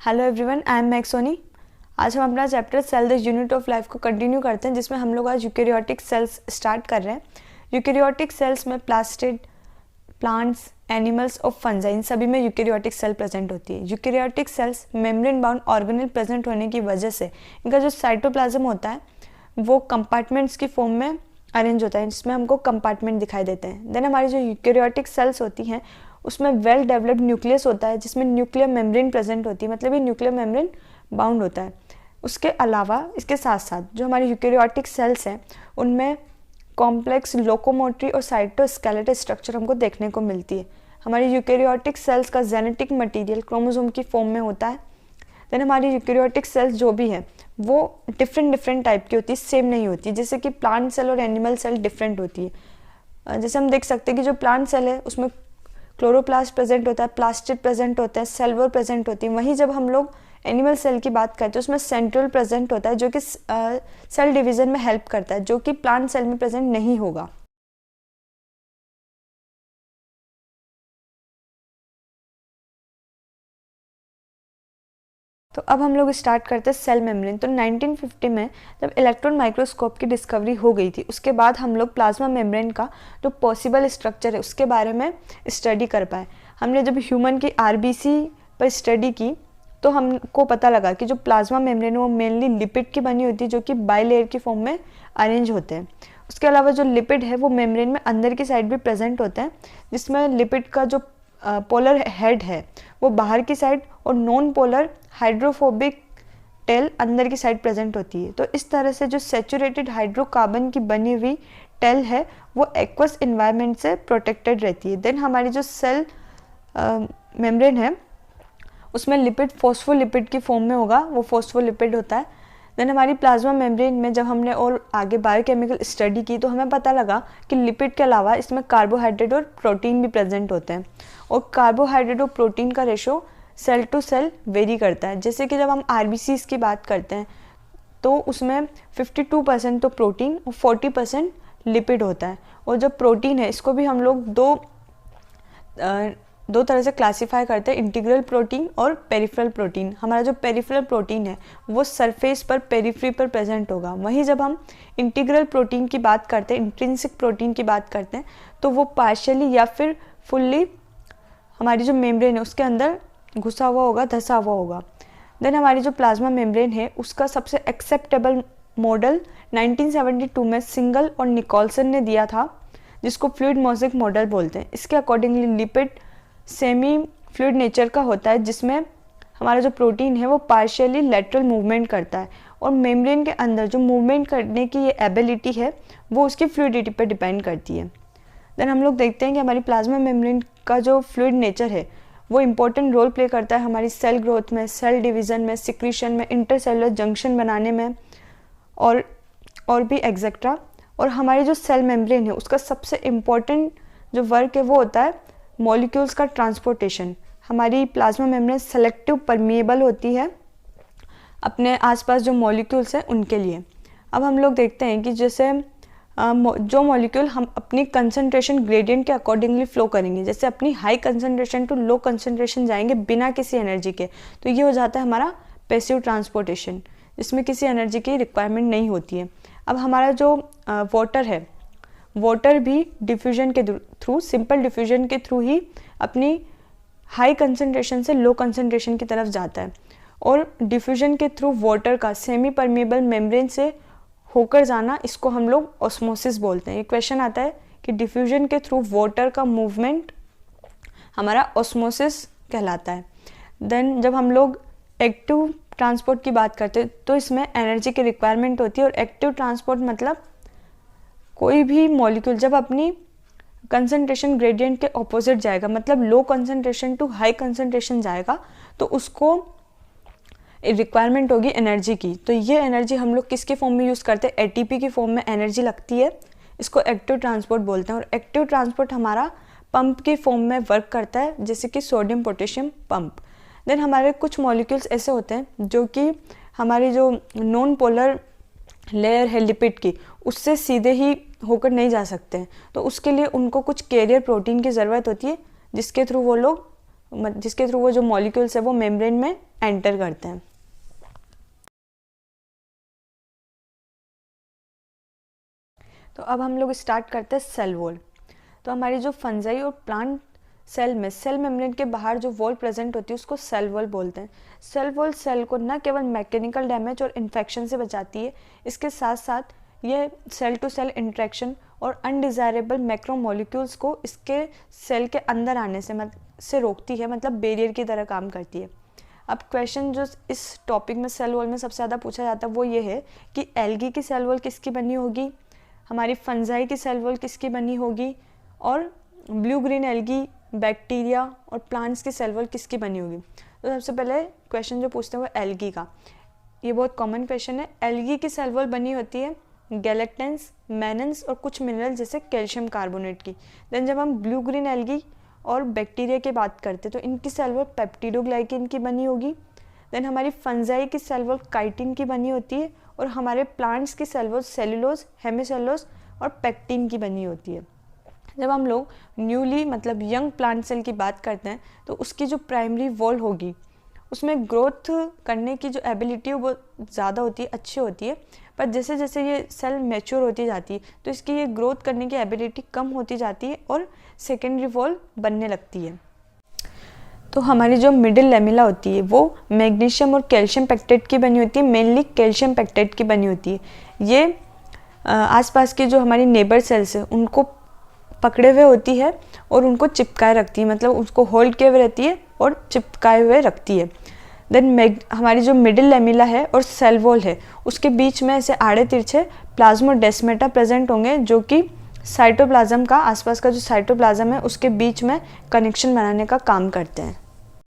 Hello everyone, I am Max Soni. आज हम अपना chapter cell the unit of life को कंटिन्यू करते हैं, जिसमें हम लोग आज यूकेरियोटिक सेल्स स्टार्ट कर रहे हैं। यूकेरियोटिक सेल्स में प्लास्टिड, प्लांट्स, एनिमल्स और फंजा, इन सभी में यूकेरियोटिक सेल प्रेजेंट होती है। Eukaryotic sales membrane bound organelle present होने की वजह से इनका जो साइटोप्लाज्म होता है वो कंपार्टमेंट्स की फॉर्म में अरेंज होता है, जिसमें हमको कंपार्टमेंट दिखाई देते हैं। देन हमारी जो यूकेरियोटिक सेल्स होती हैं उसमें वेल डेवलप्ड न्यूक्लियस होता है, जिसमें न्यूक्लियर मेम्ब्रेन प्रेजेंट होती है, मतलब ये न्यूक्लियर मेम्ब्रेन बाउंड होता है। उसके अलावा इसके साथ साथ जो हमारी यूकेरियोटिक सेल्स हैं उनमें कॉम्प्लेक्स लोकोमोटरी और साइटोस्केलेटल स्ट्रक्चर हमको देखने को मिलती है। हमारी यूकेरियोटिक सेल्स का जेनेटिक मटेरियल क्रोमोसोम की फॉर्म में होता है। देन हमारी यूकेरियोटिक सेल्स जो भी है वो डिफरेंट टाइप की होती है, सेम नहीं होती। जैसे कि प्लांट सेल और एनिमल सेल डिफरेंट होती है। जैसे हम देख सकते हैं कि जो प्लांट सेल है उसमें क्लोरोप्लास्ट प्रेजेंट होता है, प्लास्टिड प्रेजेंट होता है, सेल वॉल प्रेजेंट होती है। वहीं जब हम लोग एनिमल सेल की बात करते हैं उसमें सेंट्रियोल प्रेजेंट होता है, जो कि सेल डिवीजन में हेल्प करता है, जो कि प्लांट सेल में प्रेजेंट नहीं होगा। तो अब हम लोग स्टार्ट करते हैं सेल मेम्ब्रेन। तो 1950 में जब इलेक्ट्रॉन माइक्रोस्कोप की डिस्कवरी हो गई थी, उसके बाद हम लोग प्लाज्मा मेम्ब्रेन का जो पॉसिबल स्ट्रक्चर है उसके बारे में स्टडी कर पाए। हमने जब ह्यूमन की आरबीसी पर स्टडी की तो हमको पता लगा कि जो प्लाज्मा मेम्ब्रेन है वो मेनली लिपिड की बनी होती है, जो कि बाइलेयर की फॉर्म में अरेंज होते हैं। उसके अलावा जो लिपिड है वो मेम्ब्रेन में अंदर की साइड भी प्रेजेंट होते हैं, जिसमें लिपिड का जो पोलर हेड है वो बाहर की साइड और नॉन पोलर हाइड्रोफोबिक टेल अंदर की साइड प्रेजेंट होती है। तो इस तरह से जो सैचुरेटेड हाइड्रोकार्बन की बनी हुई टेल है वो एक्वस इन्वायरमेंट से प्रोटेक्टेड रहती है। देन हमारी जो सेल मेम्ब्रेन है उसमें लिपिड फॉस्फोलिपिड की फॉर्म में होगा, वो फॉस्फोलिपिड होता है। देन हमारी प्लाज्मा मेम्ब्रेन में जब हमने और आगे बायोकेमिकल स्टडी की तो हमें पता लगा कि लिपिड के अलावा इसमें कार्बोहाइड्रेट और प्रोटीन भी प्रेजेंट होते हैं, और कार्बोहाइड्रेट और प्रोटीन का ratio cell to cell vary करता है। जैसे कि जब हम आरबीसीज की बात करते हैं तो उसमें 52% तो प्रोटीन और 40% लिपिड होता है। और जो प्रोटीन है इसको भी हम लोग दो तरह से क्लासीफाई करते हैं, इंटीग्रल प्रोटीन और पेरिफेरल प्रोटीन। हमारा जो पेरिफेरल प्रोटीन है वो सरफेस पर पेरिफेरी पर प्रेजेंट होगा। वहीं जब हम इंटीग्रल प्रोटीन की बात करते हैं, इंट्रिंसिक प्रोटीन की बात करते हैं, तो वो पार्शियली या फिर फुल्ली हमारी जो मेम्ब्रेन है उसके अंदर घुसा हुआ होगा, धसा हुआ होगा। देन हमारी जो प्लाज्मा मेम्ब्रेन है उसका सबसे एक्सेप्टेबल मॉडल 1972 में सिंगल और निकोलसन ने दिया था, जिसको फ्लूइड मोज़ेक मॉडल बोलते हैं। इसके accordingly lipid semi fluid nature का होता है, जिसमें हमारा जो प्रोटीन है वो पार्शियली लेटरल मूवमेंट करता है, और मेम्ब्रेन के अंदर जो मूवमेंट करने की ये एबिलिटी है वो उसकी फ्लूइडिटी पर डिपेंड करती है। देन हम लोग देखते हैं कि हमारी प्लाज्मा मेम्ब्रेन का जो फ्लूइड नेचर है वो इम्पोर्टेंट रोल प्ले करता है हमारी सेल ग्रोथ में, सेल डिवीज़न में, सिक्रीशन में, इंटरसेलुलर जंक्शन बनाने में और भी एग्जेक्ट्रा। और हमारी जो सेल मेम्ब्रेन है उसका सबसे इम्पोर्टेंट जो वर्क है वो होता है मॉलिक्यूल्स का ट्रांसपोर्टेशन। हमारी प्लाज्मा मेम्ब्रेन सेलेक्टिव परमिएबल होती है अपने आसपास जो मॉलिक्यूल्स हैं उनके लिए। अब हम लोग देखते हैं कि जैसे जो मॉलिक्यूल हम अपनी कंसंट्रेशन ग्रेडियंट के अकॉर्डिंगली फ्लो करेंगे, जैसे अपनी high concentration to low concentration जाएंगे बिना किसी एनर्जी के, तो ये हो जाता है हमारा पैसिव ट्रांसपोर्टेशन, जिसमें किसी एनर्जी की रिक्वायरमेंट नहीं होती है। अब हमारा जो वाटर है, वाटर भी डिफ्यूजन के थ्रू, सिंपल डिफ्यूजन के थ्रू ही अपनी हाई कंसंट्रेशन से लो कंसंट्रेशन की तरफ जाता है। और डिफ्यूजन के थ्रू वाटर का सेमी परमिएबल मेम्ब्रेन से होकर जाना, इसको हम लोग ऑस्मोसिस बोलते हैं। ये क्वेश्चन आता है कि डिफ्यूजन के थ्रू वाटर का मूवमेंट हमारा ऑस्मोसिस कहलाता है। देन जब हम लोग एक्टिव ट्रांसपोर्ट की बात करते हैं तो इसमें एनर्जी की रिक्वायरमेंट होती है, और एक्टिव ट्रांसपोर्ट मतलब कोई भी मॉलिक्यूल जब अपनी कंसंट्रेशन ग्रेडियंट के ऑपोजिट जाएगा, मतलब low concentration to high concentration जाएगा, तो उसको रिक्वायरमेंट होगी एनर्जी की। तो ये एनर्जी हम लोग किसके फॉर्म में यूज़ करते हैं, एटीपी की फॉर्म में एनर्जी लगती है, इसको एक्टिव ट्रांसपोर्ट बोलते हैं। और एक्टिव ट्रांसपोर्ट हमारा पंप के फॉर्म में वर्क करता है, जैसे कि सोडियम पोटेशियम पंप। देन हमारे कुछ मॉलिक्यूल्स ऐसे होते हैं जो कि हमारी जो नॉन पोलर लेयर है लिपिड की, उससे सीधे ही होकर नहीं जा सकते हैं, तो उसके लिए उनको कुछ कैरियर प्रोटीन की ज़रूरत होती है, जिसके थ्रू वो लोग जिसके थ्रू वो जो मॉलिक्यूल्स है वो मेम्ब्रेन में एंटर करते हैं। तो अब हम लोग स्टार्ट करते हैं सेल वॉल। तो हमारी जो फंजाई और प्लांट सेल में सेल मेम्ब्रेन के बाहर जो वॉल प्रेजेंट होती है उसको सेल वॉल बोलते हैं। सेल वॉल सेल को न केवल मैकेनिकल डैमेज और इन्फेक्शन से बचाती है, इसके साथ साथ ये सेल टू सेल इंटरेक्शन और अनडिज़ायरेबल मैक्रोमोलिक्यूल्स को इसके सेल के अंदर आने से रोकती है, मतलब बैरियर की तरह काम करती है। अब क्वेश्चन जो इस टॉपिक में सेल वॉल में सबसे ज़्यादा पूछा जाता है वो ये है कि एल्गी की सेल वॉल किसकी बनी होगी, हमारी फंजाई की सेल वॉल किसकी बनी होगी, और ब्लू ग्रीन एल्गी, बैक्टीरिया और प्लांट्स की सेल वॉल किसकी बनी होगी। तो सबसे पहले क्वेश्चन जो पूछते हैं वो एल्गी का, ये बहुत कॉमन क्वेश्चन है। एल्गी की सेल वॉल बनी होती है गैलेक्टेंस, मैनन्स और कुछ मिनरल जैसे कैल्शियम कार्बोनेट की। देन जब हम ब्लू ग्रीन एल्गी और बैक्टीरिया की बात करते हैं तो इनकी सेल वॉल पेप्टिडोग्लाइकेन की बनी होगी। देन हमारी फंजाई की सेल वॉल काइटिन की बनी होती है, और हमारे प्लांट्स की सेल वॉल सेलुलोज, हेमिसेलुलोज और पेक्टिन की बनी होती है। जब हम लोग न्यूली मतलब यंग प्लांट सेल की बात करते हैं तो उसकी जो प्राइमरी वॉल होगी उसमें ग्रोथ करने की जो एबिलिटी है वो ज़्यादा होती है, अच्छी होती है। पर जैसे जैसे ये सेल मैच्योर होती जाती है तो इसकी ये ग्रोथ करने की एबिलिटी कम होती जाती है और सेकेंडरी वॉल बनने लगती है। तो हमारी जो मिडिल लेमिला होती है वो मैग्नीशियम और कैल्शियम पेक्टेट की बनी होती है, मेनली कैल्शियम पेक्टेट की बनी होती है। ये आसपास की जो हमारी नेबर सेल्स है उनको पकड़े हुए होती है और उनको चिपकाए रखती है, मतलब उसको होल्ड किए हुए रहती है और चिपकाए हुए रखती है। देन हमारी जो मिडिल लेमिला है और सेल वॉल है उसके बीच में ऐसे आड़े तिरछे प्लाज्मोडेस्माटा प्रेजेंट होंगे, जो कि साइटोप्लाज्म का, आसपास का जो साइटोप्लाज्म है उसके बीच में कनेक्शन बनाने का काम करते हैं।